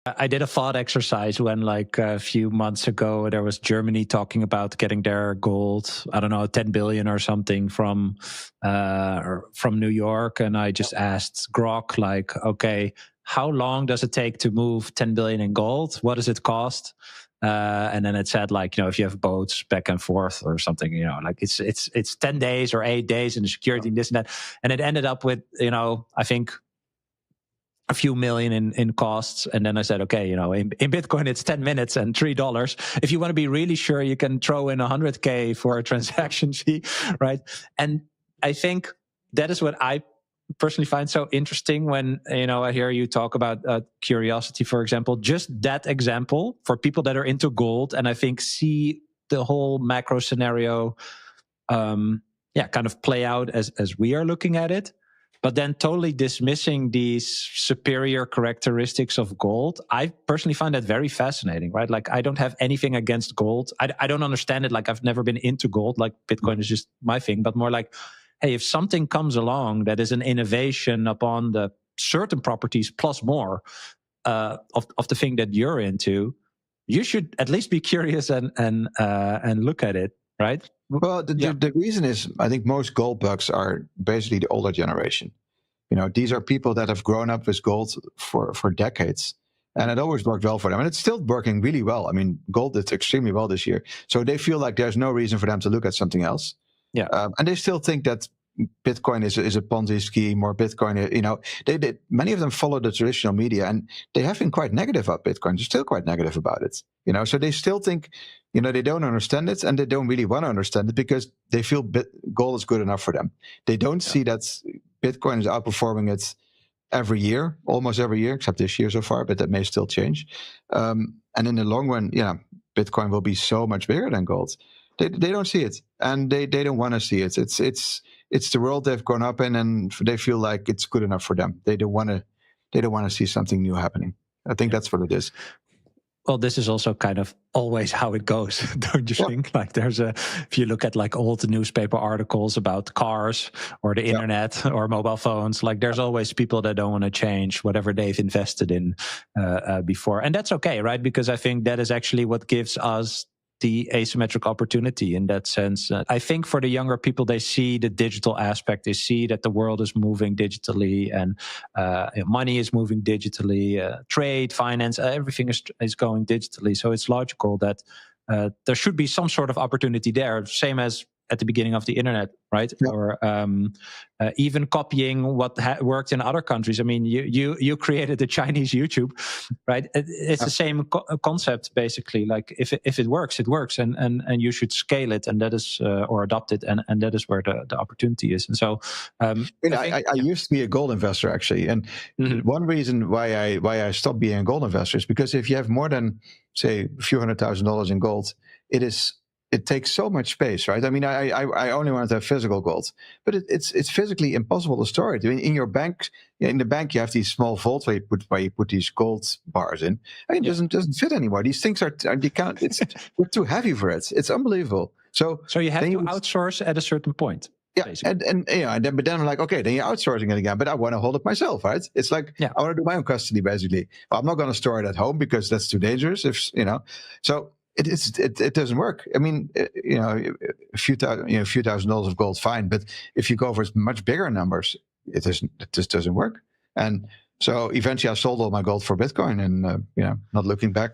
I did a thought exercise when, like, a few months ago, there was Germany talking about getting their gold, I don't know, 10 billion or something from New York. And I just asked Grok, like, okay, how long does it take to move 10 billion in gold? What does it cost? And then it said, like, if you have boats back and forth or something, like it's 10 days or 8 days and the security and this and that. And it ended up with, I think a few million in costs. And then I said, okay, in Bitcoin, it's 10 minutes and $3. If you want to be really sure, you can throw in 100K for a transaction fee, right? And I think that is what I personally find so interesting when, I hear you talk about curiosity, for example. Just that example for people that are into gold, and I think see the whole macro scenario, kind of play out as we are looking at it. But then totally dismissing these superior characteristics of gold, I personally find that very fascinating, right? Like, I don't have anything against gold. I don't understand it. Like, I've never been into gold. Like, Bitcoin is just my thing. But more like, hey, if something comes along that is an innovation upon the certain properties plus more of the thing that you're into, you should at least be curious and look at it, right? Well, the reason is, I think most gold bugs are basically the older generation. These are people that have grown up with gold for decades, and it always worked well for them, and it's still working really well. I mean, gold did extremely well this year, so they feel like there's no reason for them to look at something else. Yeah, and they still think that Bitcoin is a Ponzi scheme, or Bitcoin. Many of them follow the traditional media, and they have been quite negative about Bitcoin. They're still quite negative about it. So they still think, they don't understand it, and they don't really want to understand it because they feel gold is good enough for them. They don't see that Bitcoin is outperforming it every year, almost every year, except this year so far, but that may still change. And in the long run, Bitcoin will be so much bigger than gold. They don't see it, and they don't want to see it. It's the world they've grown up in, and they feel like it's good enough for them. They don't want to see something new happening. I think that's what it is. Well, this is also kind of always how it goes, don't you think? Like, if you look at like old newspaper articles about cars or the internet or mobile phones, like there's always people that don't want to change whatever they've invested in before. And that's okay, right? Because I think that is actually what gives us the asymmetric opportunity in that sense. I think for the younger people, they see the digital aspect. They see that the world is moving digitally, and money is moving digitally. Trade, finance, everything is going digitally. So it's logical that there should be some sort of opportunity there, same as at the beginning of the internet, right? Yeah. Or even copying what worked in other countries. I mean, you created the Chinese YouTube, right? It's the same concept, basically. Like, if it works, it works, and you should scale it, and that is or adopt it, and that is where the opportunity is. And so, I used to be a gold investor, actually, and one reason why I stopped being a gold investor is because if you have more than, say, a few $100,000 in gold, it takes so much space, right? I mean, I only wanted to have physical gold, but it's physically impossible to store it. I mean, in your bank, in the bank, you have these small vaults where you put these gold bars in. I mean, it doesn't fit anymore. These things we're too heavy for it. It's unbelievable. So you have to outsource at a certain point. Yeah, and but then I'm like, okay, then you're outsourcing it again, but I want to hold it myself, right? It's like, I want to do my own custody, basically. Well, I'm not going to store it at home because that's too dangerous. So. It doesn't work. I mean, a few $1,000s of gold, fine, but if you go for much bigger numbers, it just doesn't work. And so eventually, I sold all my gold for Bitcoin, and not looking back.